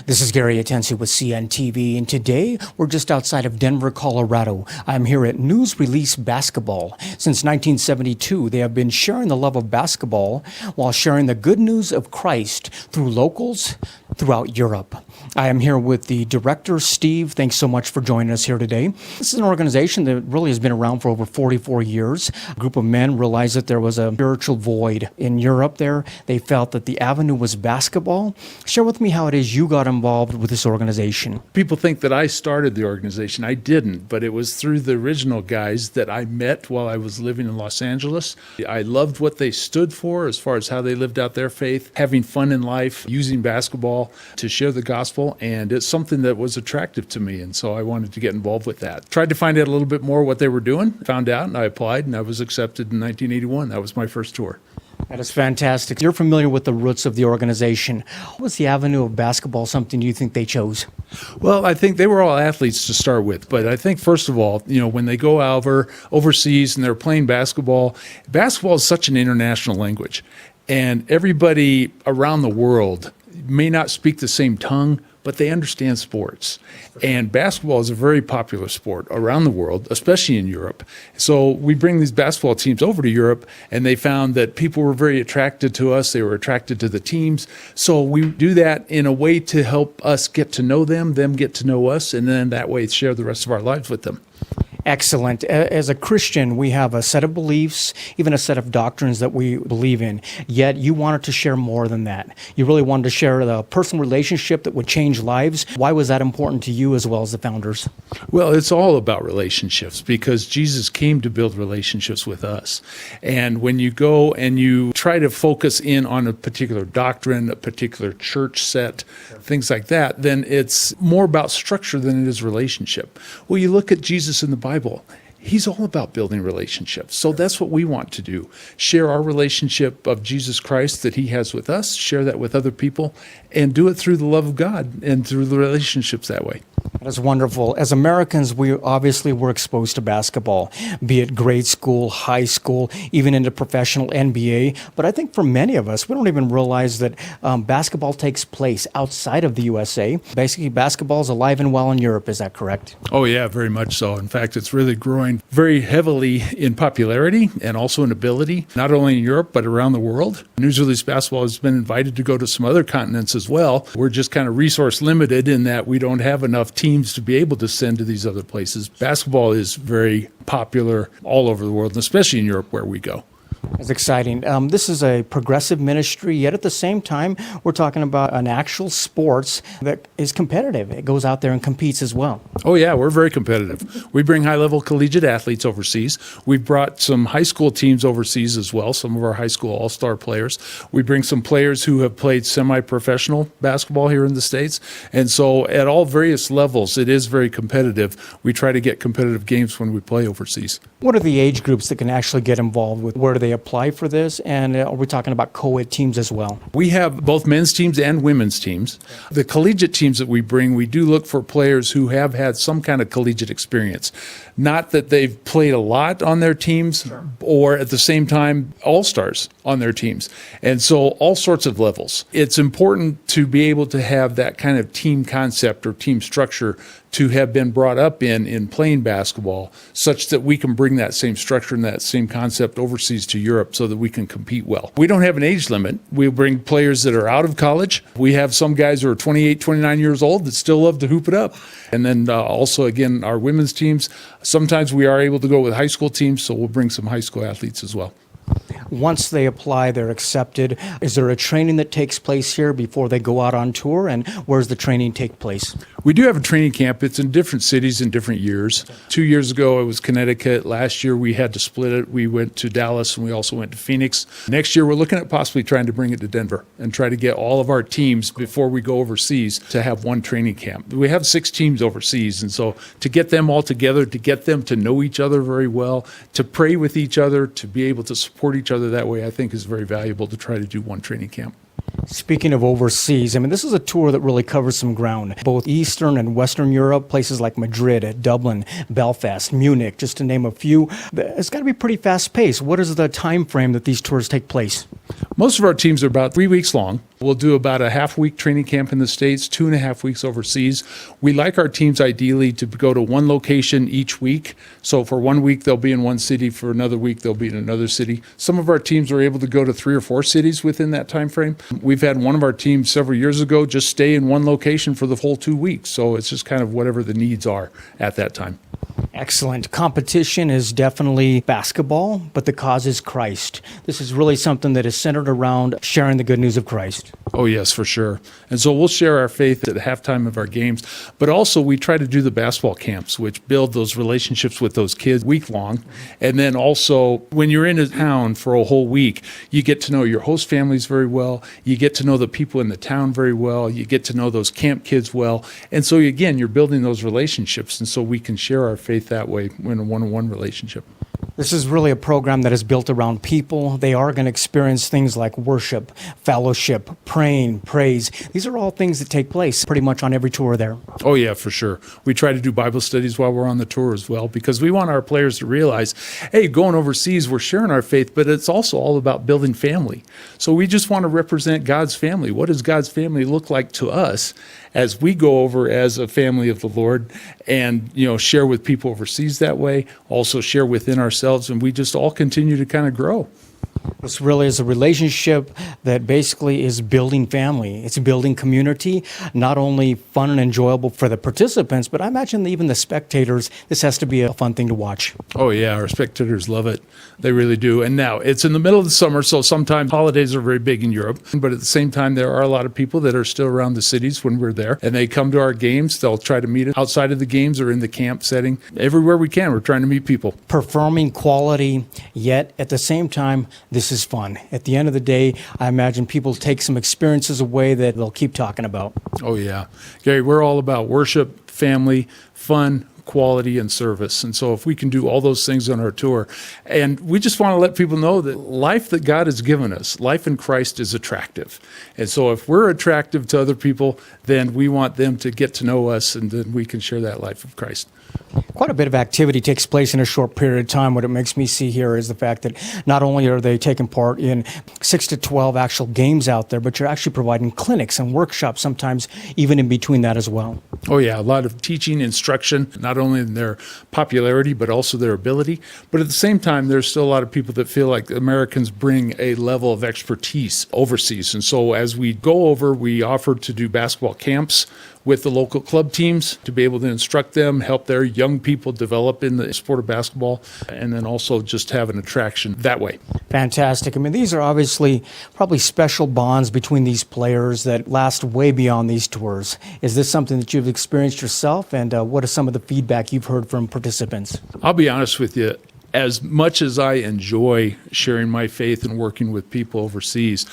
This is Gary Atencio with CNTV, and today we're just outside of Denver, Colorado. I'm here at News Release Basketball. Since 1972, they have been sharing the love of basketball while sharing the good news of Christ through locals throughout Europe. I am here with the director, Steve. Thanks so much for joining us here today. This is an organization that really has been around for over 44 years. A group of men realized that there was a spiritual void in Europe there. They felt that the avenue was basketball. Share with me how it is you got involved with this organization. People think that I started the organization. I didn't, but it was through the original guys that I met while I was living in Los Angeles. I loved what they stood for as far as how they lived out their faith, having fun in life, using basketball to share the gospel, and it's something that was attractive to me, and so I wanted to get involved with that. Tried to find out a little bit more what they were doing, found out, and I applied, and I was accepted in 1981. That was my first tour. That is fantastic. You're familiar with the roots of the organization. What was the avenue of basketball something you think they chose? Well, I think they were all athletes to start with, but I think first of all, when they go overseas and they're playing basketball is such an international language, and everybody around the world may not speak the same tongue, but they understand sports. And basketball is a very popular sport around the world, especially in Europe. So we bring these basketball teams over to Europe, and they found that people were very attracted to us. They were attracted to the teams. So we do that in a way to help us get to know them get to know us, and then that way share the rest of our lives with them. Excellent. As a Christian, we have a set of beliefs, even a set of doctrines that we believe in, yet you wanted to share more than that. You really wanted to share the personal relationship that would change lives. Why was that important to you as well as the founders? Well, it's all about relationships because Jesus came to build relationships with us. And when you go and you try to focus in on a particular doctrine, a particular church set, things like that, then it's more about structure than it is relationship. Well, you look at Jesus in the Bible. He's all about building relationships. So that's what we want to do. Share our relationship of Jesus Christ that he has with us, share that with other people, and do it through the love of God and through the relationships that way. That is wonderful. As Americans, we obviously were exposed to basketball, be it grade school, high school, even into professional NBA. But I think for many of us, we don't even realize that basketball takes place outside of the USA. Basically, basketball is alive and well in Europe. Is that correct? Oh, yeah, very much so. In fact, it's really growing very heavily in popularity and also in ability, not only in Europe, but around the world. News Release Basketball has been invited to go to some other continents as well. We're just kind of resource limited in that we don't have enough teams to be able to send to these other places. Basketball is very popular all over the world, and especially in Europe where we go. That's exciting. This is a progressive ministry, yet at the same time, we're talking about an actual sports that is competitive. It goes out there and competes as well. Oh, yeah, we're very competitive. We bring high-level collegiate athletes overseas. We've brought some high school teams overseas as well, some of our high school all-star players. We bring some players who have played semi-professional basketball here in the States. And so at all various levels, it is very competitive. We try to get competitive games when we play overseas. What are the age groups that can actually get involved with? Where do they apply for this? And are we talking about co-ed teams as well? We have both men's teams and women's teams. The collegiate teams that we bring, we do look for players who have had some kind of collegiate experience. Not that they've played a lot on their teams, sure, or at the same time, all-stars on their teams. And so all sorts of levels. It's important to be able to have that kind of team concept or team structure to have been brought up in playing basketball, such that we can bring that same structure and that same concept overseas to Europe so that we can compete well. We don't have an age limit. We bring players that are out of college. We have some guys who are 28, 29 years old that still love to hoop it up. And then also, again, our women's teams. Sometimes we are able to go with high school teams, so we'll bring some high school athletes as well. Once they apply, they're accepted. Is there a training that takes place here before they go out on tour? And where does the training take place? We do have a training camp. It's in different cities in different years. 2 years ago, it was Connecticut. Last year, we had to split it. We went to Dallas, and we also went to Phoenix. Next year, we're looking at possibly trying to bring it to Denver and try to get all of our teams before we go overseas to have one training camp. We have 6 teams overseas, and so to get them all together, to get them to know each other very well, to pray with each other, to be able to support each other that way, I think is very valuable to try to do one training camp. Speaking of overseas, this is a tour that really covers some ground, both Eastern and Western Europe, places like Madrid, Dublin, Belfast, Munich, just to name a few. It's got to be pretty fast-paced. What is the time frame that these tours take place? Most of our teams are about 3 weeks long. We'll do about a half-week training camp in the States, 2.5 weeks overseas. We like our teams ideally to go to one location each week. So for 1 week, they'll be in one city. For another week, they'll be in another city. Some of our teams are able to go to 3 or 4 cities within that time frame. We've had one of our teams several years ago just stay in one location for the whole 2 weeks. So it's just kind of whatever the needs are at that time. Excellent. Competition is definitely basketball, but the cause is Christ. This is really something that is centered around sharing the good news of Christ. Oh, yes, for sure. And so we'll share our faith at halftime of our games, but also we try to do the basketball camps, which build those relationships with those kids week long. And then also when you're in a town for a whole week, you get to know your host families very well. You get to know the people in the town very well. You get to know those camp kids well. And so again, you're building those relationships. And so we can share our faith that way in a one-on-one relationship. This is really a program that is built around people. They are going to experience things like worship, fellowship, praying, praise. These are all things that take place pretty much on every tour there. Oh, yeah, for sure. We try to do Bible studies while we're on the tour as well, because we want our players to realize, hey, going overseas, we're sharing our faith, but it's also all about building family. So we just want to represent God's family. What does God's family look like to us as we go over as a family of the Lord and, share with people overseas that way, also share within ourselves, and we just all continue to kind of grow. This really is a relationship that basically is building family. It's building community, not only fun and enjoyable for the participants, but I imagine even the spectators, this has to be a fun thing to watch. Oh, yeah, our spectators love it. They really do. And now it's in the middle of the summer, so sometimes holidays are very big in Europe. But at the same time, there are a lot of people that are still around the cities when we're there, and they come to our games. They'll try to meet us outside of the games or in the camp setting. Everywhere we can, we're trying to meet people. Performing quality, yet at the same time, this is fun. At the end of the day, I imagine people take some experiences away that they'll keep talking about. Oh, yeah. Gary, we're all about worship, family, fun, quality, and service. And so if we can do all those things on our tour, and we just want to let people know that life that God has given us, life in Christ is attractive. And so if we're attractive to other people, then we want them to get to know us, and then we can share that life of Christ. Quite a bit of activity takes place in a short period of time. What it makes me see here is the fact that not only are they taking part in 6 to 12 actual games out there, but you're actually providing clinics and workshops, sometimes even in between that as well. Oh, yeah, a lot of teaching, instruction, not only in their popularity, but also their ability. But at the same time, there's still a lot of people that feel like Americans bring a level of expertise overseas. And so as we go over, we offer to do basketball camps with the local club teams to be able to instruct them, help their young people develop in the sport of basketball, and then also just have an attraction that way. Fantastic. I mean, these are obviously probably special bonds between these players that last way beyond these tours. Is this something that you've experienced yourself, and what is some of the feedback you've heard from participants? I'll be honest with you. As much as I enjoy sharing my faith and working with people overseas,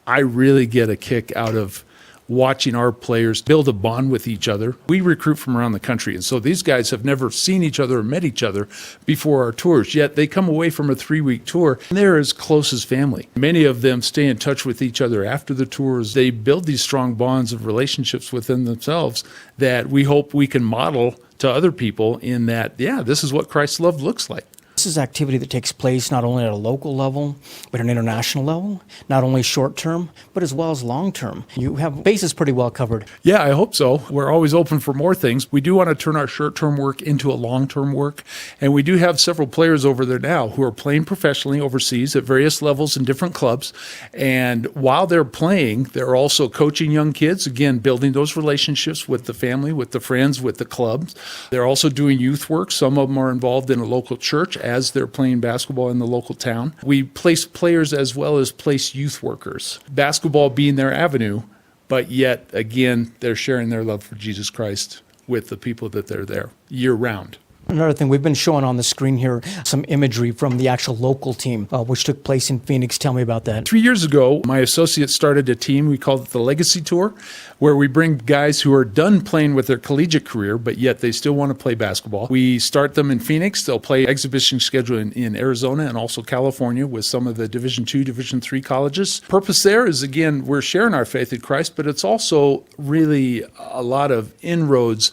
I really get a kick out of watching our players build a bond with each other. We recruit from around the country, and so these guys have never seen each other or met each other before our tours, yet they come away from a 3-week tour, and they're as close as family. Many of them stay in touch with each other after the tours. They build these strong bonds of relationships within themselves that we hope we can model to other people in that, this is what Christ's love looks like. This is activity that takes place not only at a local level, but at an international level, not only short term, but as well as long term. You have bases pretty well covered. Yeah, I hope so. We're always open for more things. We do want to turn our short-term work into a long-term work, and we do have several players over there now who are playing professionally overseas at various levels in different clubs, and while they're playing, they're also coaching young kids, again, building those relationships with the family, with the friends, with the clubs. They're also doing youth work. Some of them are involved in a local church as they're playing basketball in the local town. We place players as well as place youth workers, basketball being their avenue, but yet, again, they're sharing their love for Jesus Christ with the people that they're there year round. Another thing, we've been showing on the screen here some imagery from the actual local team, which took place in Phoenix. Tell me about that. 3 years ago, my associate started a team, we called it the Legacy Tour, where we bring guys who are done playing with their collegiate career, but yet they still want to play basketball. We start them in Phoenix. They'll play exhibition schedule in Arizona and also California with some of the Division II, Division III colleges. Purpose there is, again, we're sharing our faith in Christ, but it's also really a lot of inroads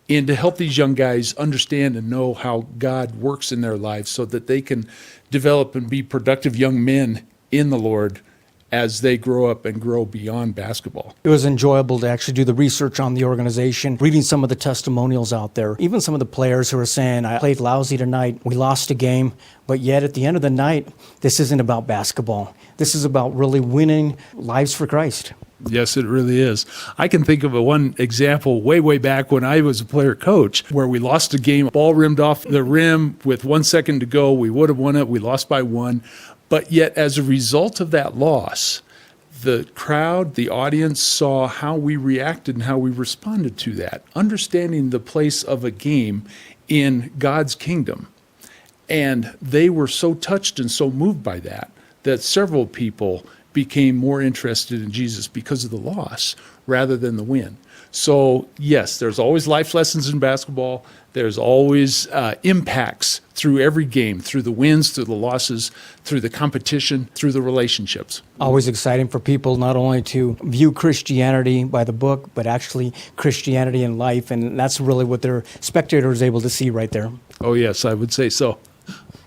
and to help these young guys understand and know how God works in their lives so that they can develop and be productive young men in the Lord as they grow up and grow beyond basketball. It was enjoyable to actually do the research on the organization, reading some of the testimonials out there, even some of the players who are saying, I played lousy tonight, we lost a game, but yet at the end of the night, this isn't about basketball. This is about really winning lives for Christ. Yes, it really is. I can think of one example way back when I was a player coach where we lost a game, ball rimmed off the rim with 1 second to go. We would have won it. We lost by one. But yet, as a result of that loss, the crowd, the audience saw how we reacted and how we responded to that, understanding the place of a game in God's kingdom. And they were so touched and so moved by that several people became more interested in Jesus because of the loss rather than the win. So yes, there's always life lessons in basketball. There's always impacts through every game, through the wins, through the losses, through the competition, through the relationships. Always exciting for people not only to view Christianity by the book, but actually Christianity in life. And that's really what their spectator is able to see right there. Oh yes, I would say so.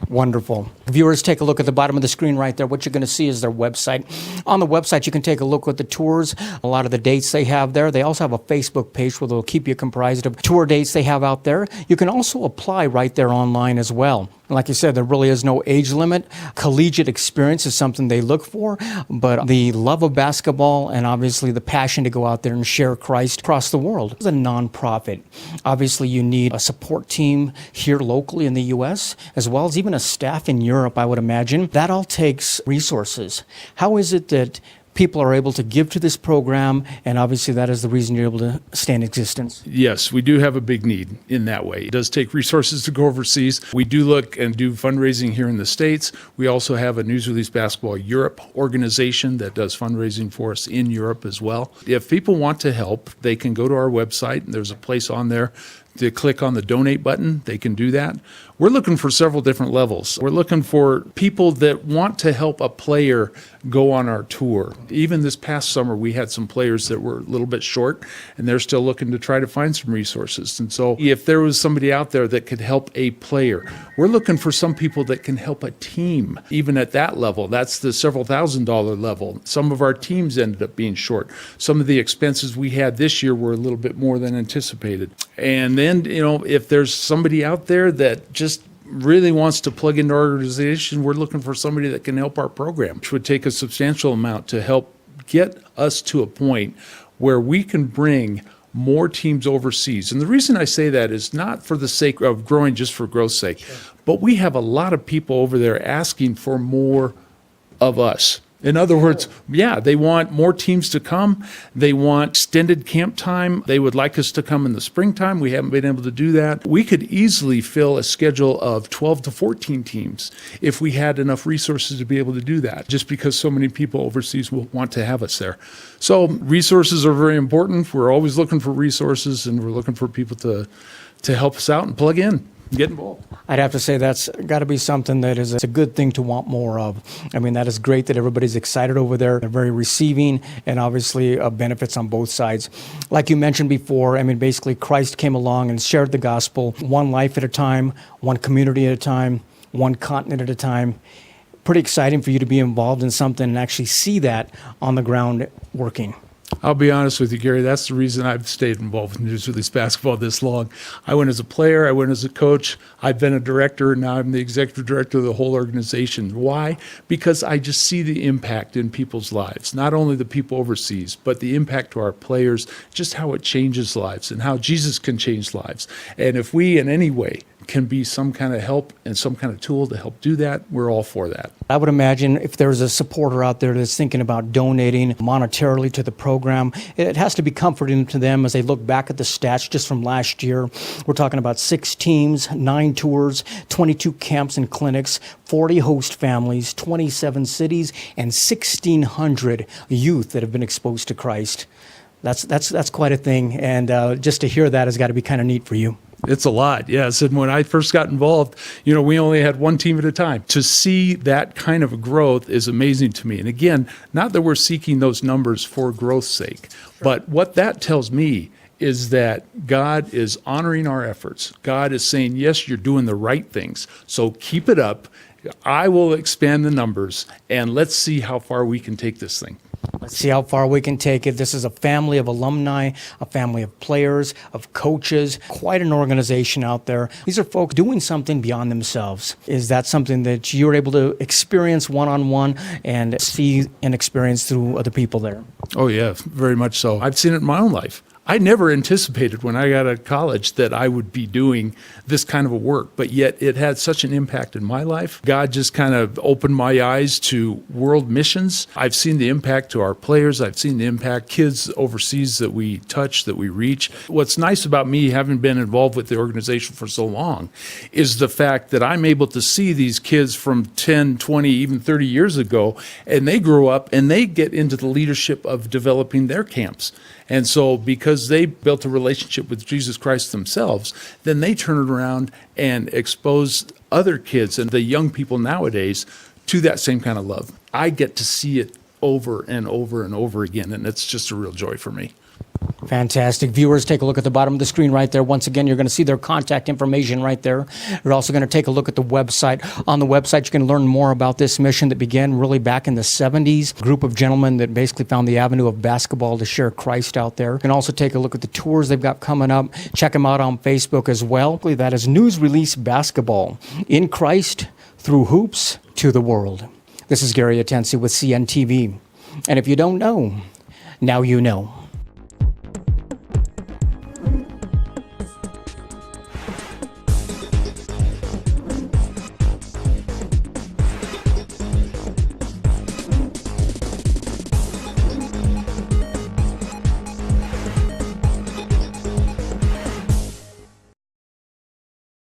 Wonderful. Viewers, take a look at the bottom of the screen right there. What you're going to see is their website. On the website, you can take a look at the tours, a lot of the dates they have there. They also have a Facebook page where they'll keep you comprised of tour dates they have out there. You can also apply right there online as well. Like you said, there really is no age limit. Collegiate experience is something they look for, but the love of basketball and obviously the passion to go out there and share Christ across the world. It's a nonprofit. Obviously, you need a support team here locally in the U.S., as well as even a staff in Europe, I would imagine. That all takes resources. How is it that people are able to give to this program, and obviously that is the reason you're able to stay in existence? Yes, we do have a big need in that way. It does take resources to go overseas. We do look and do fundraising here in the States. We also have a News Release Basketball Europe organization that does fundraising for us in Europe as well. If people want to help, they can go to our website, and there's a place on there to click on the donate button. They can do that. We're looking for several different levels. We're looking for people that want to help a player go on our tour. Even this past summer, we had some players that were a little bit short, and they're still looking to try to find some resources. And so if there was somebody out there that could help a player, we're looking for some people that can help a team. Even at that level, that's the several $1,000s level. Some of our teams ended up being short. Some of the expenses we had this year were a little bit more than anticipated. And then, if there's somebody out there that just really wants to plug into our organization, we're looking for somebody that can help our program, which would take a substantial amount to help get us to a point where we can bring more teams overseas. And the reason I say that is not for the sake of growing just for growth's sake, but we have a lot of people over there asking for more of us. In other words, they want more teams to come. They want extended camp time. They would like us to come in the springtime. We haven't been able to do that. We could easily fill a schedule of 12 to 14 teams if we had enough resources to be able to do that, just because so many people overseas will want to have us there. So resources are very important. We're always looking for resources, and we're looking for people to help us out and plug in. Get involved. I'd have to say that's got to be something that is a good thing to want more of. I mean, that is great that everybody's excited over there. They're very receiving, and obviously benefits on both sides. Like you mentioned before, I mean, basically Christ came along and shared the gospel one life at a time, one community at a time, one continent at a time. Pretty exciting for you to be involved in something and actually see that on the ground working. I'll be honest with you, Gary, that's the reason I've stayed involved in News Release Basketball this long. I went as a player, I went as a coach, I've been a director, and now I'm the executive director of the whole organization. Why? Because I just see the impact in people's lives, not only the people overseas, but the impact to our players, just how it changes lives and how Jesus can change lives. And if we in any way can be some kind of help and some kind of tool to help do that, we're all for that. I would imagine if there's a supporter out there that's thinking about donating monetarily to the program, it has to be comforting to them as they look back at the stats just from last year. We're talking about 6 teams, 9 tours, 22 camps and clinics, 40 host families, 27 cities, and 1,600 youth that have been exposed to Christ. That's quite a thing, and just to hear that has got to be kind of neat for you. It's a lot, yes. And when I first got involved, we only had one team at a time. To see that kind of growth is amazing to me. And again, not that we're seeking those numbers for growth's sake, but what that tells me is that God is honoring our efforts. God is saying, yes, you're doing the right things, so keep it up. I will expand the numbers, and let's see how far we can take this thing. Let's see how far we can take it. This is a family of alumni, a family of players, of coaches, quite an organization out there. These are folks doing something beyond themselves. Is that something that you're able to experience one-on-one and see and experience through other people there? Oh, yeah, very much so. I've seen it in my own life. I never anticipated when I got out of college that I would be doing this kind of a work, but yet it had such an impact in my life. God just kind of opened my eyes to world missions. I've seen the impact to our players. I've seen the impact kids overseas that we touch, that we reach. What's nice about me having been involved with the organization for so long is the fact that I'm able to see these kids from 10, 20, even 30 years ago, and they grow up and they get into the leadership of developing their camps. And so because they built a relationship with Jesus Christ themselves, then they turn it around and expose other kids and the young people nowadays to that same kind of love. I get to see it over and over and over again, and it's just a real joy for me. Fantastic. Viewers, take a look at the bottom of the screen right there. Once again, you're going to see their contact information right there. You're also going to take a look at the website. On the website, you can learn more about this mission that began really back in the 70s. A group of gentlemen that basically found the avenue of basketball to share Christ out there. You can also take a look at the tours they've got coming up. Check them out on Facebook as well. That is News Release Basketball. In Christ, through hoops to the world. This is Gary Atencio with CNTV. And if you don't know, now you know.